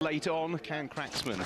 late on. Can Cracksman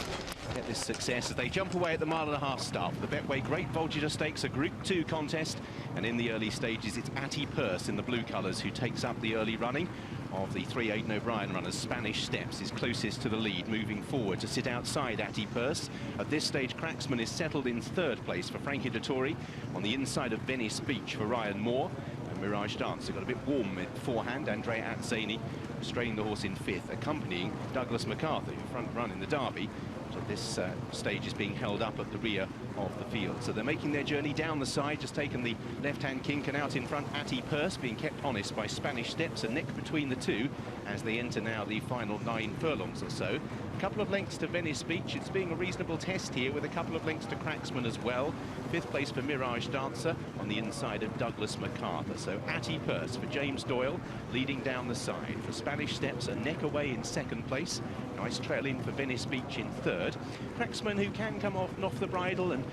get this success as they jump away at the mile-and-a-half start? The Betway Great Voltigeur Stakes, a Group 2 contest, and in the early stages it's Atty Purse in the blue colours who takes up the early running of the 3 Aidan O'Brien runners. Spanish Steps is closest to the lead, moving forward to sit outside Atty Purse. At this stage, Cracksman is settled in third place for Frankie Dettori, on the inside of Venice Beach for Ryan Moore. And Mirage Dancer got a bit warm beforehand. Andrea Atzani restraining the horse in fifth, accompanying Douglas MacArthur, who front run in the Derby. So this stage is being held up at the rear of the field. So they're making their journey down the side, just taken the left-hand kink, and out in front Atty Purse being kept honest by Spanish Steps, a neck between the two as they enter now the final 9 furlongs or so. A couple of lengths to Venice Beach. It's being a reasonable test here with a couple of lengths to Cracksman as well. Fifth place for Mirage Dancer on the inside of Douglas MacArthur. So Atty Purse for James Doyle leading down the side. For Spanish Steps, a neck away in second place. Nice trail in for Venice Beach in third. Cracksman, who can come off and off the bridle and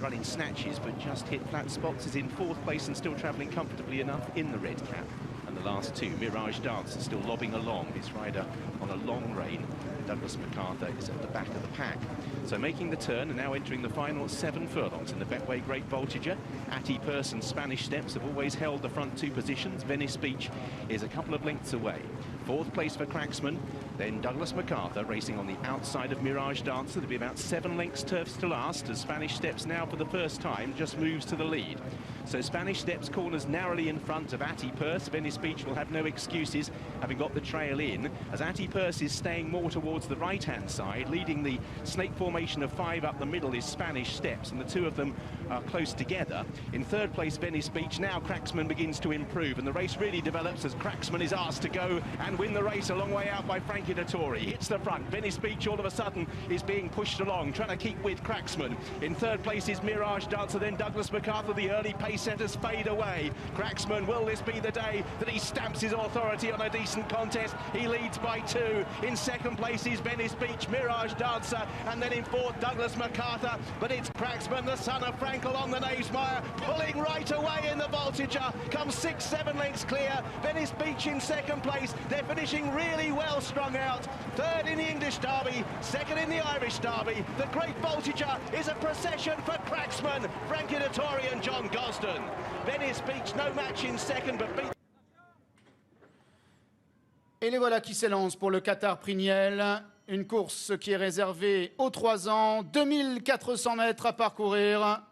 running snatches but just hit flat spots, is in fourth place and still travelling comfortably enough in the red cap. And the last two, Mirage Dancer still lobbing along, his rider on a long rein. Douglas MacArthur is at the back of the pack. So making the turn and now entering the final 7 furlongs in the Betway Great Voltigeur. Atty Purse and Spanish Steps have always held the front 2 positions. Venice Beach is a couple of lengths away. Fourth place for Cracksman, then Douglas MacArthur racing on the outside of Mirage Dancer. There'll be about 7 lengths turfs to last as Spanish Steps now for the first time just moves to the lead. So Spanish Steps corners narrowly in front of Atty Purse. Venice Beach will have no excuses, having got the trail in, as Atty Purse is staying more towards the right-hand side. Leading the snake formation of 5 up the middle is Spanish Steps, and the two of them are close together. In third place, Venice Beach. Now Cracksman begins to improve, and the race really develops as Cracksman is asked to go and win the race a long way out by Frankie Dettori. Hits the front. Venice Beach all of a sudden is being pushed along, trying to keep with Cracksman. In third place is Mirage Dancer, then Douglas MacArthur. The early pace setters fade away. Cracksman, will this be the day that he stamps his authority on a decent contest? He leads by 2. In second place is Venice Beach, Mirage Dancer, and then in fourth Douglas MacArthur. But it's Cracksman, the son of Frankel, on the Knavesmire, pulling right away in the Voltigeur. Comes 6-7 lengths clear. Venice Beach in second place. They're finishing really well strung out. Third in the English Derby, second in the Irish Derby. The Great Voltigeur is a procession for Cracksman, Frankie Dettori and John Gosden. Venice Beach no match in second, but beat. Et les voilà qui s'élancent pour le Qatar Prix Niel. Une course qui est réservée aux 3 ans. 2400 mètres à parcourir.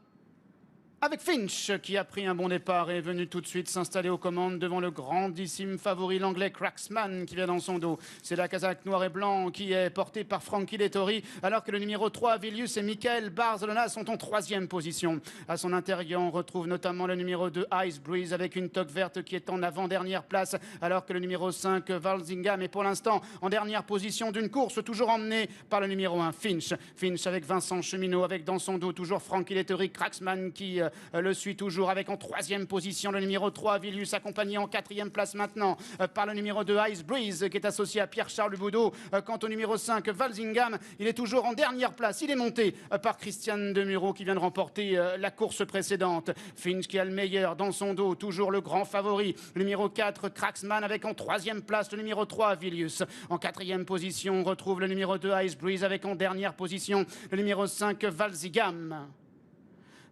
Avec Finch qui a pris un bon départ et est venu tout de suite s'installer aux commandes devant le grandissime favori, l'anglais Cracksman, qui vient dans son dos. C'est la casaque noir et blanc qui est portée par Frankie Dettori, alors que le numéro 3, Vilius et Michael Barzolona sont en 3e position. À son intérieur, on retrouve notamment le numéro 2, Ice Breeze, avec une toque verte qui est en avant-dernière place, alors que le numéro 5, Voltigeur, est pour l'instant en dernière position d'une course, toujours emmenée par le numéro 1, Finch. Finch avec Vincent Cheminot, avec dans son dos toujours Frankie Dettori, Cracksman qui le suit toujours avec en 3e position le numéro 3, Vilius, accompagné en 4e place maintenant par le numéro 2, Ice Breeze, qui est associé à Pierre-Charles Boudot. Quant au numéro 5, Voltigeur, il est toujours en dernière place. Il est monté par Christian Demuro qui vient de remporter la course précédente. Finch qui a le meilleur dans son dos, toujours le grand favori. Le numéro 4, Cracksman, avec en 3e place le numéro 3, Vilius. En 4e position, on retrouve le numéro 2, Ice Breeze, avec en dernière position le numéro 5, Voltigeur.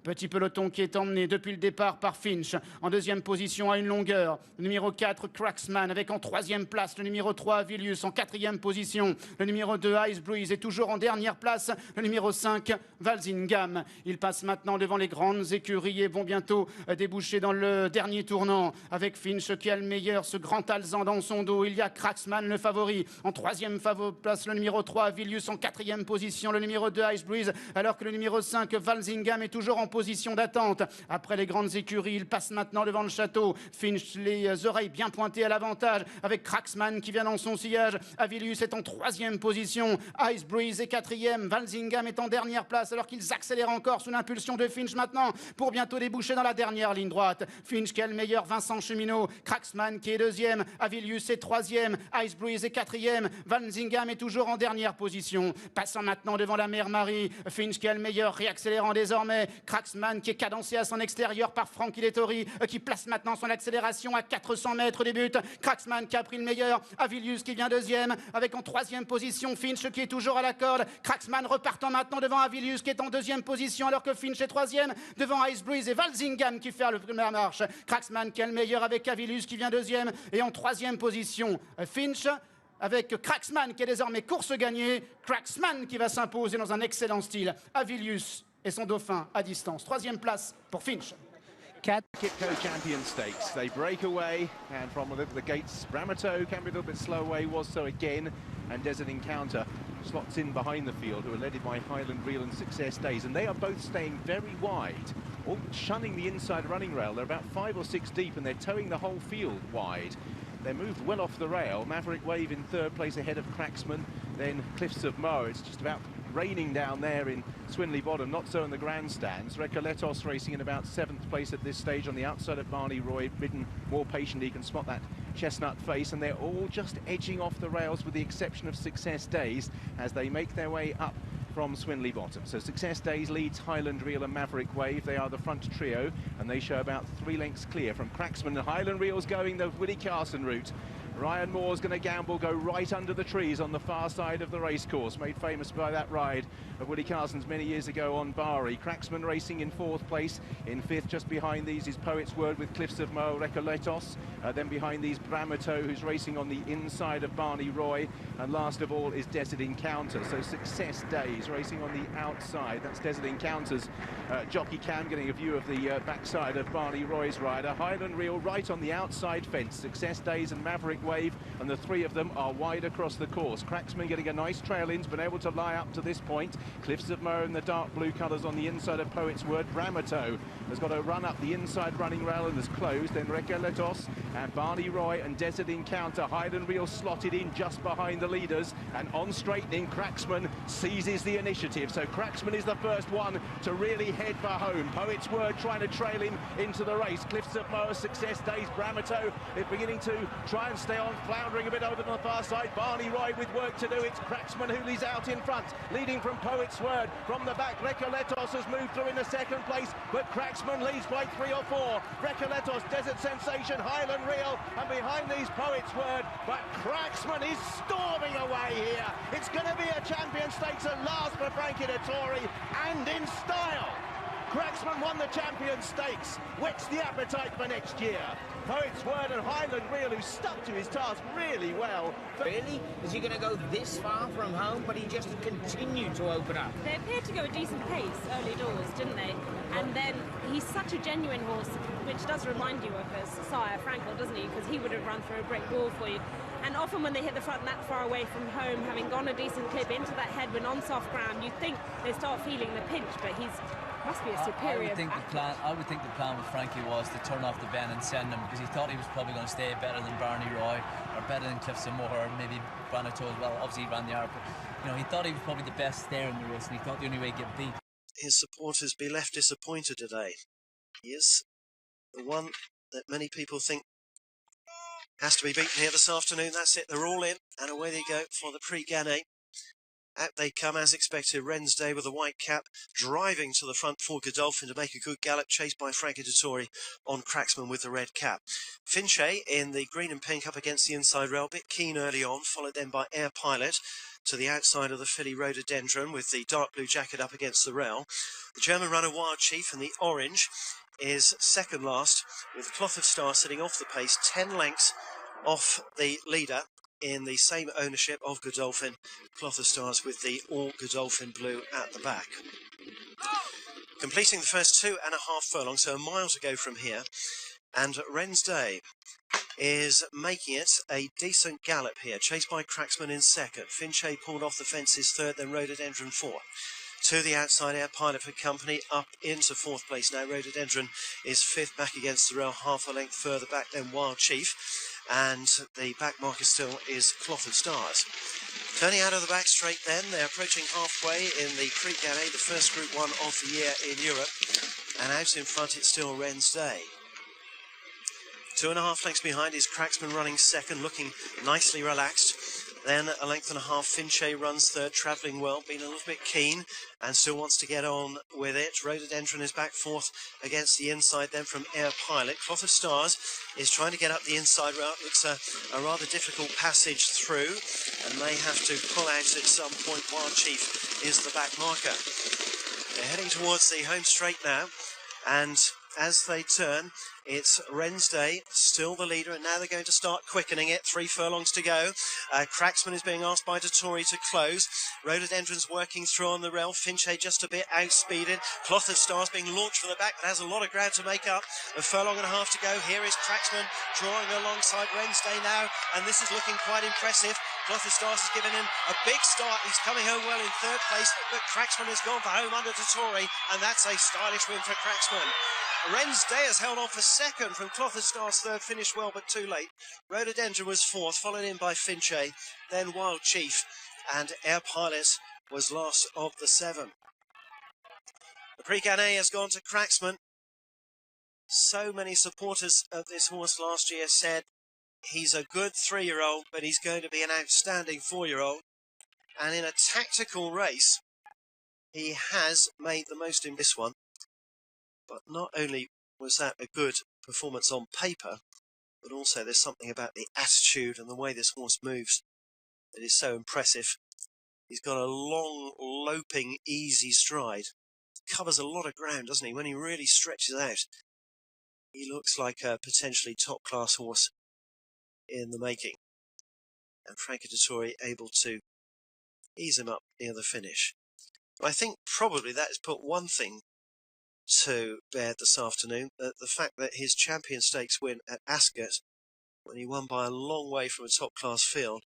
Petit peloton qui est emmené depuis le départ par Finch. En 2e position à une longueur, le numéro 4, Cracksman, avec en 3e place le numéro 3, Vilius. En 4e position, le numéro 2, Ice Breeze, et toujours en dernière place le numéro 5, Voltigeur. Ils passent maintenant devant les grandes écuries et vont bientôt déboucher dans le dernier tournant avec Finch qui a le meilleur, ce grand alezan dans son dos. Il y a Cracksman, le favori. En 3e place le numéro 3, Vilius. En 4e position le numéro 2, Ice Breeze, alors que le numéro 5, Voltigeur, est toujours en position d'attente. Après les grandes écuries, il passe maintenant devant le château. Finch, les oreilles bien pointées à l'avantage, avec Cracksman qui vient dans son sillage. Avilius est en 3e position. Ice Breeze est 4e. Voltigeur est en dernière place, alors qu'ils accélèrent encore sous l'impulsion de Finch maintenant, pour bientôt déboucher dans la dernière ligne droite. Finch qui a le meilleur, Vincent Cheminot. Cracksman qui est 2e. Avilius est 3e. Ice Breeze est 4e. Voltigeur est toujours en dernière position. Passant maintenant devant la mère Marie. Finch qui a le meilleur, réaccélérant désormais. Cracksman Cracksman qui est cadencé à son extérieur par Frankie Dettori, qui place maintenant son accélération à 400 mètres du but. Cracksman qui a pris le meilleur, Avilius qui vient deuxième, avec en troisième position Finch qui est toujours à la corde. Cracksman repartant maintenant devant Avilius qui est en deuxième position, alors que Finch est troisième, devant Icebreeze et Walsingham qui fait la marche. Cracksman qui est le meilleur avec Avilius qui vient deuxième, et en troisième position Finch, avec Cracksman qui est désormais course gagnée. Cracksman qui va s'imposer dans un excellent style. Avilius et son dauphin à distance. Troisième place pour Finch. Kitco Champion Stakes. They break away, and from the gates, Bramato can be a little bit slow away, was so again, and Desert Encounter slots in behind the field, who are led by Highland Reel and Success Days, and they are both staying very wide, all shunning the inside running rail. They're about 5 or 6 deep, and they're towing the whole field wide. They're moved well off the rail. Maverick Wave in third place ahead of Cracksman, then Cliffs of Moher. It's just about raining down there in Swinley Bottom, not so in the grandstands. Recoletos racing in about 7th place at this stage on the outside of Barney Roy, ridden more patiently. You can spot that chestnut face, and they're all just edging off the rails with the exception of Success Days as they make their way up from Swinley Bottom. So Success Days leads Highland Reel and Maverick Wave. They are the front trio, and they show about 3 lengths clear from Cracksman. And Highland Reel's going the Willie Carson route. Ryan Moore's going to gamble, go right under the trees on the far side of the racecourse, made famous by that ride of Willie Carson's many years ago on Bari. Cracksman racing in 4th place. In 5th, just behind these, is Poet's Word with Cliffs of Moher, Recoletos. Then behind these, Bramato, who's racing on the inside of Barney Roy. And last of all is Desert Encounter. So Success Days racing on the outside. That's Desert Encounter's jockey cam, getting a view of the backside of Barney Roy's rider. Highland Reel right on the outside fence. Success Days and Maverick Wave, and the 3 of them are wide across the course. Cracksman getting a nice trail in, has been able to lie up to this point. Cliffs of Moher in the dark blue colours on the inside of Poet's Word. Bramato has got a run up the inside running rail and has closed. Then Recoletos and Barney Roy and Desert Encounter. Highland Reel slotted in just behind the leaders, and on straightening, Cracksman seizes the initiative. So Cracksman is the first one to really head for home. Poet's Word trying to trail him into the race. Cliffs of Moher, Success Days, Bramato is beginning to try and stay on, floundering a bit over to the far side. Barney Roy with work to do. It's Cracksman who leads out in front, leading from Poet's Word. From the back, Recoletos has moved through in the 2nd place, but Cracksman leads by 3 or 4. Recoletos, Desert Sensation, Highland Reel, and behind these Poet's Word, but Cracksman is storming away here. It's going to be a champion stakes at last for Frankie Dettori, and in style. Cracksman won the champion stakes, whets the appetite for next year. Poet's Word and Highland Reel, who stuck to his task really well. Really? Is he going to go this far from home? But he just continued to open up. They appeared to go a decent pace early doors, didn't they? And then he's such a genuine horse, which does remind you of his sire, Frankel, doesn't he? Because he would have run through a brick wall for you. And often when they hit the front that far away from home, having gone a decent clip into that headwind on soft ground, you think they start feeling the pinch, but he's must be a superior. I would think the plan with Frankie was to turn off the bend and send him, because he thought he was probably going to stay better than Barney Roy, or better than Cliffs of Moher, or maybe Branato as well. Obviously he ran the arc, but you know, he thought he was probably the best there in the race, and he thought the only way he'd get beat. His supporters be left disappointed today. He is the one that many people think has to be beaten here this afternoon. That's it, they're all in, and away they go for the Prix Ganay. Out they come, as expected. Rensday with a white cap, driving to the front for Godolphin to make a good gallop, chased by Frankie Dettori on Cracksman with the red cap. Finche in the green and pink up against the inside rail, bit keen early on, followed then by Air Pilot to the outside of the filly Rhododendron with the dark blue jacket up against the rail. The German runner Wild Chief in the orange is second last, with Cloth of Star sitting off the pace, 10 lengths off the leader in the same ownership of Godolphin. Cloth of Stars with the all Godolphin blue at the back. Completing the first 2.5 furlongs, so a mile to go from here, and Rensday is making it a decent gallop here, chased by Cracksman in second. Finche pulled off the fences third, then Rhododendron fourth. To the outside, Air Pilot for company up into fourth place now. Rhododendron is fifth, back against the rail, half a length further back than Wild Chief. And the back marker still is Cloth of Stars. Turning out of the back straight then, they're approaching halfway in the Prix Ganay, the first Group 1 of the year in Europe. And out in front, it's still Rensday. 2.5 lengths behind is Cracksman running second, looking nicely relaxed. Then a length and a half, Finche runs third, travelling well, being a little bit keen and still wants to get on with it. Rhododendron is back fourth against the inside then from Air Pilot. Cloth of Stars is trying to get up the inside route. Looks a rather difficult passage through and may have to pull out at some point. Wild Chief is the back marker. They're heading towards the home straight now, and as they turn, it's Wednesday, still the leader, and now they're going to start quickening it. 3 furlongs to go. Cracksman is being asked by Dettori to close. Rhododendron's working through on the rail. Finche just a bit outspeeded. Cloth of Stars being launched from the back, but has a lot of ground to make up. A furlong and a half to go. Here is Cracksman drawing alongside Wednesday now, and this is looking quite impressive. Cloth of Stars has given him a big start. He's coming home well in third place, but Cracksman has gone for home under Dettori, and that's a stylish win for Cracksman. Wednesday has held on for second from Cloth of Stars third, finished well but too late. Rhododendron was fourth, followed in by Finche, then Wild Chief, and Air Pilot was last of the 7. The Prix Ganay has gone to Cracksman. So many supporters of this horse last year said he's a good 3-year-old, but he's going to be an outstanding 4-year-old. And in a tactical race, he has made the most in this one. But not only was that a good performance on paper, but also there's something about the attitude and the way this horse moves that is so impressive. He's got a long, loping, easy stride. Covers a lot of ground, doesn't he? When he really stretches out, he looks like a potentially top-class horse in the making. And Frankie Dettori able to ease him up near the finish. I think probably that has put one thing to bed this afternoon, the fact that his Champion Stakes win at Ascot, when he won by a long way from a top-class field,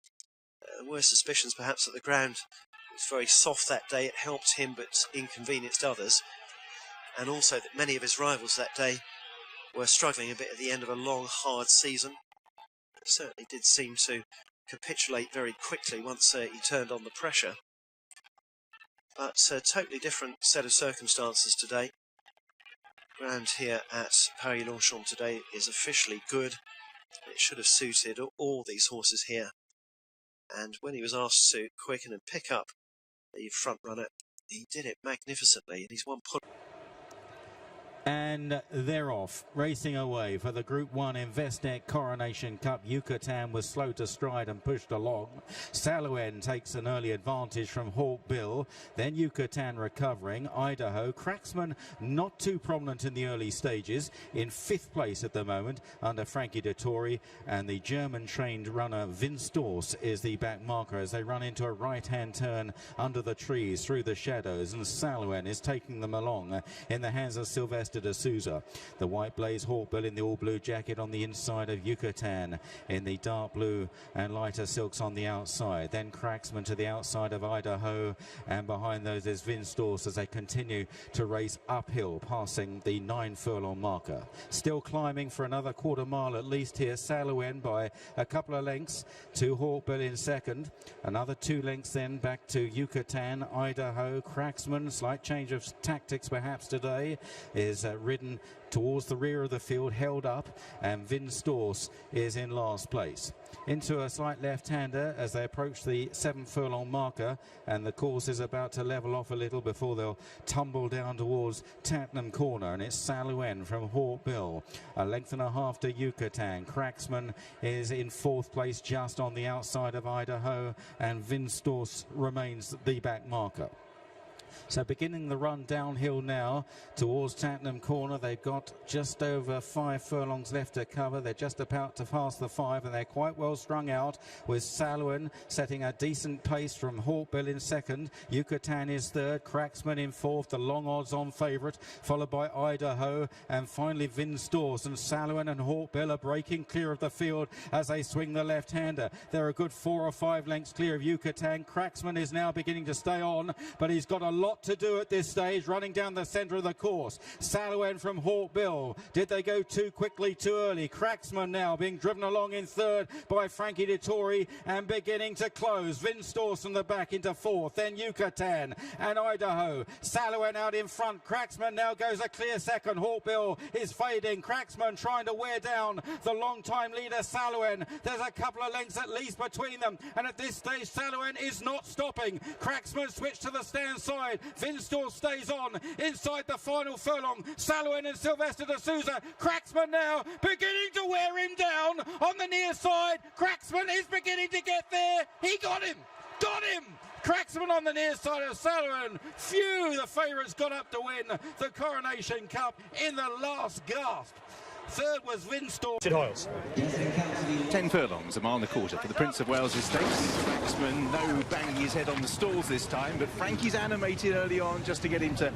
there were suspicions perhaps that the ground was very soft that day. It helped him but inconvenienced others, and also that many of his rivals that day were struggling a bit at the end of a long, hard season. It certainly did seem to capitulate very quickly once he turned on the pressure. But a totally different set of circumstances today. Ground here at Paris-Longchamp today is officially good. It should have suited all these horses here. And when he was asked to quicken and pick up the front runner, he did it magnificently, and he's won pull. And they're off, racing away for the Group 1 Investec Coronation Cup. Yucatan was slow to stride and pushed along. Saluen takes an early advantage from Hawk Bill. Then Yucatan recovering. Idaho. Cracksman not too prominent in the early stages. In 5th place at the moment under Frankie Dettori. And the German-trained runner Vince Dorse is the back marker as they run into a right-hand turn under the trees through the shadows. And Saluen is taking them along in the hands of Sylvester de Souza. The white blaze Hawkbill in the all blue jacket on the inside of Yucatan, in the dark blue and lighter silks on the outside. Then Cracksman to the outside of Idaho, and behind those is Vince Dorse as they continue to race uphill, passing the 9 furlong marker. Still climbing for another quarter mile at least here. Saluen by a couple of lengths to Hawkbill in second. Another 2 lengths then back to Yucatan, Idaho. Cracksman, slight change of tactics perhaps today, is ridden towards the rear of the field, held up, and Vince Dorse is in last place. Into a slight left-hander as they approach the 7 furlong marker, and the course is about to level off a little before they'll tumble down towards Tatnam Corner, and it's Saluen from Hawkbill. A length and a half to Yucatan. Cracksman is in 4th place just on the outside of Idaho, and Vince Dorse remains the back marker. So beginning the run downhill now towards Tatnam Corner. They've got just over 5 furlongs left to cover. They're just about to pass the 5, and they're quite well strung out, with Saluen setting a decent pace from Hawkbill in second. Yucatan is third, Cracksman in 4th, the long odds on favourite, followed by Idaho, and finally Vince Dorse. And Saluen and Hawkbill are breaking clear of the field as they swing the left-hander. They're a good 4 or 5 lengths clear of Yucatan. Cracksman is now beginning to stay on, but he's got a lot to do at this stage, running down the centre of the course. Salouen from Hawk Bill. Did they go too quickly, too early? Cracksman now being driven along in third by Frankie Dettori and beginning to close. Vinstors from the back into fourth, then Yucatan and Idaho. Salouen out in front. Cracksman now goes a clear second. Hawk Bill is fading. Cracksman trying to wear down the long-time leader Salouen. There's a couple of lengths at least between them, and at this stage Salouen is not stopping. Cracksman switched to the stand side. Vinstors stays on inside the final furlong. Salouen and Sylvester de Souza. Cracksman now beginning to wear him down on the near side. Cracksman is beginning to get there. He got him. Got him. Cracksman on the near side of Salouen. Phew, the favourites got up to win the Coronation Cup in the last gasp. Third was Vinstors. 10 furlongs, a mile and a quarter for the Prince of Wales' stakes. Cracksman, no banging his head on the stalls this time, but Frankie's animated early on just to get him to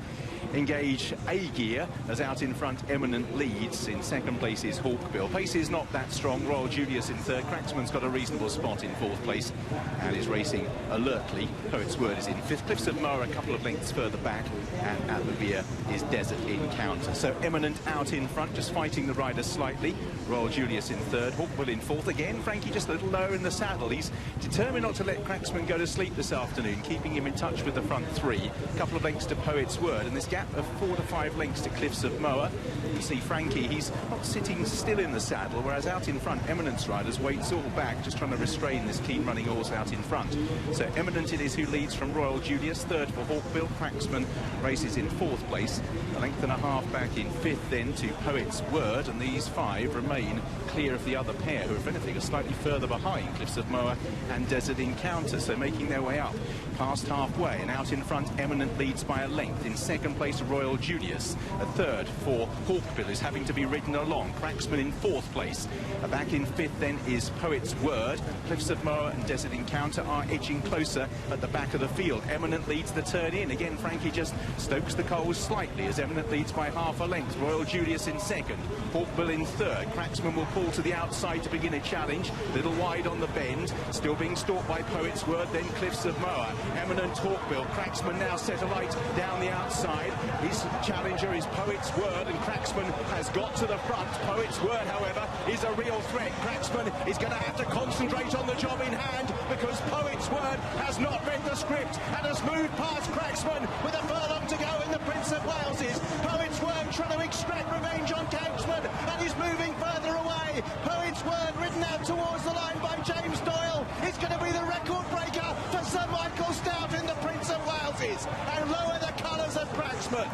engage A gear, as out in front Eminent leads. In second place is Hawkbill. Pace is not that strong. Royal Julius in third. Cracksman's got a reasonable spot in fourth place and is racing alertly. Poet's Word is in fifth. Cliffs of Moher a couple of lengths further back, and at the rear is Desert Encounter. So Eminent out in front, just fighting the rider slightly. Royal Julius in third. Hawkbill in fourth. Again, Frankie just a little lower in the saddle. He's determined not to let Cracksman go to sleep this afternoon, keeping him in touch with the front three. A couple of lengths to Poet's Word, and this gap of 4 to 5 lengths to Cliffs of Moher. You see Frankie, he's not sitting still in the saddle, whereas out in front, Eminent's riders weights all back, just trying to restrain this keen running horse out in front. So Eminent it is who leads from Royal Julius, third for Hawkbill. Cracksman races in fourth place, a length and a half back in fifth then to Poet's Word, and these five remain clear of the other pair, who if anything are slightly further behind Cliffs of Moher and Desert Encounter, so making their way up past halfway, and out in front Eminent leads by a length. In second place Royal Julius, a third for Hawkbill is having to be ridden along. Cracksman in fourth place. Back in fifth then is Poet's Word. Cliffs of Moher and Desert Encounter are edging closer at the back of the field. Eminent leads the turn in. Again, Frankie just stokes the coals slightly as Eminent leads by half a length. Royal Julius in second. Hawkbill in third. Cracksman will pull to the outside to begin a challenge. Little wide on the bend. Still being stalked by Poet's Word, then Cliffs of Moher. Eminent Hawkbill. Cracksman now set alight down the outside. His challenger is Poet's Word, and Cracksman has got to the front. Poet's Word, however, is a real threat. Cracksman is going to have to concentrate on the job in hand because Poet's Word has not read the script and has moved past Cracksman with a furlong to go in the Prince of Wales's. Poet's Word trying to extract revenge on Cracksman and is moving further away. Poet's Word ridden out towards the line by James Doyle. It's going to be the record breaker for Sir Michael Stout in the Prince of Wales's, and lower the colours of Cracksman.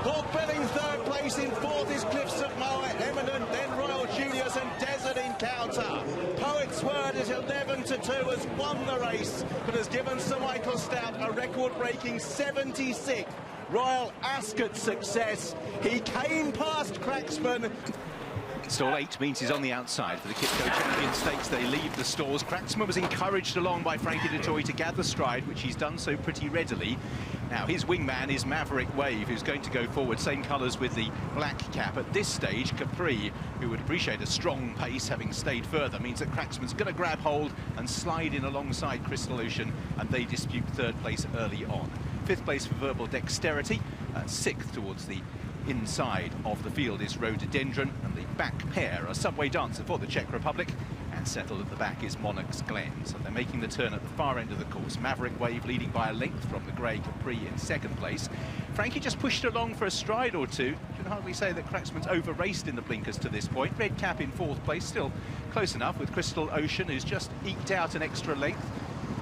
Hawkbill in third place, in fourth is Cliffs of Moher, Eminent, then Royal Julius and Desert Encounter. Poet's Word is 11-2, has won the race, but has given Sir Michael Stout a record-breaking 76th Royal Ascot success. He came past Cracksman. Stall 8 means he's on the outside for the Kipco Champion Stakes. They leave the stalls. Cracksman was encouraged along by Frankie Dettori to gather stride, which he's done so pretty readily. Now his wingman is Maverick Wave, who's going to go forward, same colours with the black cap. At this stage, Capri, who would appreciate a strong pace having stayed further, means that Cracksman's going to grab hold and slide in alongside Crystal Ocean, and they dispute third place early on. Fifth place for Verbal Dexterity, sixth towards the inside of the field is Rhododendron, and the back pair are Subway Dancer for the Czech Republic, and settled at the back is Monarch's Glen. So they're making the turn at the far end of the course. Maverick Wave leading by a length from the grey Capri in second place. Frankie just pushed along for a stride or two. You can hardly say that Cracksman's over-raced in the blinkers to this point. Red Cap in fourth place, still close enough with Crystal Ocean, who's just eked out an extra length.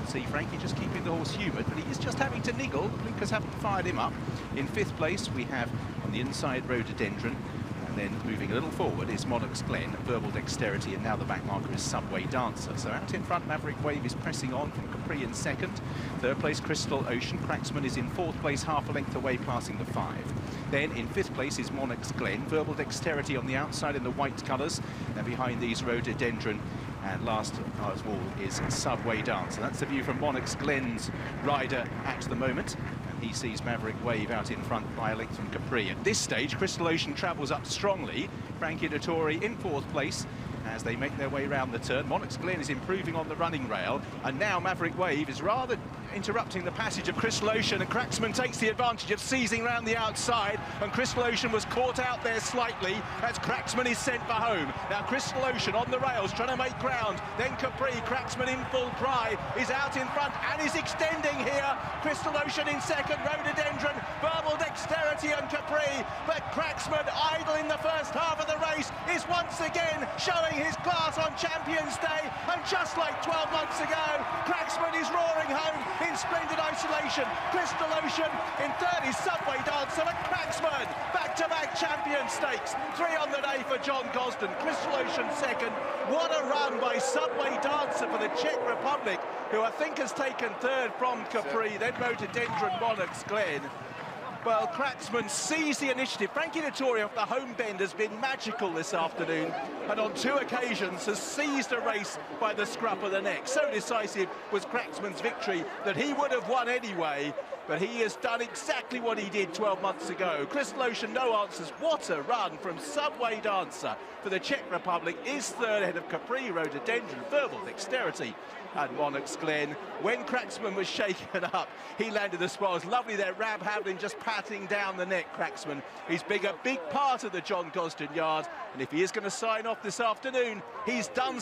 See Frankie just keeping the horse humoured, but he is just having to niggle. The blinkers haven't fired him up. In fifth place we have on the inside Rhododendron, and then moving a little forward is Monarch's Glen, Verbal Dexterity, and now the back marker is Subway Dancer. So out in front Maverick Wave is pressing on from Capri in second. Third place Crystal Ocean. Cracksman is in fourth place, half a length away, passing the 5. Then in fifth place is Monarch's Glen, Verbal Dexterity on the outside in the white colours, and behind these Rhododendron. And last of all is Subway Dancer. That's the view from Monarch's Glen's rider at the moment. And he sees Maverick Wave out in front by a length from Capri. At this stage, Crystal Ocean travels up strongly. Frankie Dettori in fourth place as they make their way round the turn. Monarch's Glen is improving on the running rail. And now Maverick Wave is rather interrupting the passage of Crystal Ocean, and Cracksman takes the advantage of seizing round the outside, and Crystal Ocean was caught out there slightly as Cracksman is sent for home. Now Crystal Ocean on the rails trying to make ground, then Capri, Cracksman in full cry, is out in front and is extending here. Crystal Ocean in second, Rhododendron, Verbal Dexterity and Capri, but Cracksman, idle in the first half of the race, is once again showing his class on Champions Day, and just like 12 months ago, Cracksman is roaring home in splendid isolation. Crystal Ocean in third is Subway Dancer, and Cracksman back-to-back champion stakes. 3 on the day for John Gosden. Crystal Ocean second. What a run by Subway Dancer for the Czech Republic, who I think has taken third from Capri, then Rhododendron, Monarch's Glen. Well, Cracksman seized the initiative. Frankie Dettori off the home bend has been magical this afternoon, and on 2 occasions has seized a race by the scruff of the neck. So decisive was Cracksman's victory that he would have won anyway, but he has done exactly what he did 12 months ago. Crystal Ocean, no answers. What a run from Subway Dancer for the Czech Republic. Is third ahead of Capri, Rhododendron, Verbal Dexterity and Monarch's Glen. When Cracksman was shaken up, he landed the spoils. Lovely there, Rab Havlin just patting down the neck. Cracksman, he's big part of the John Gosden yard, and if he is going to sign off this afternoon, he's done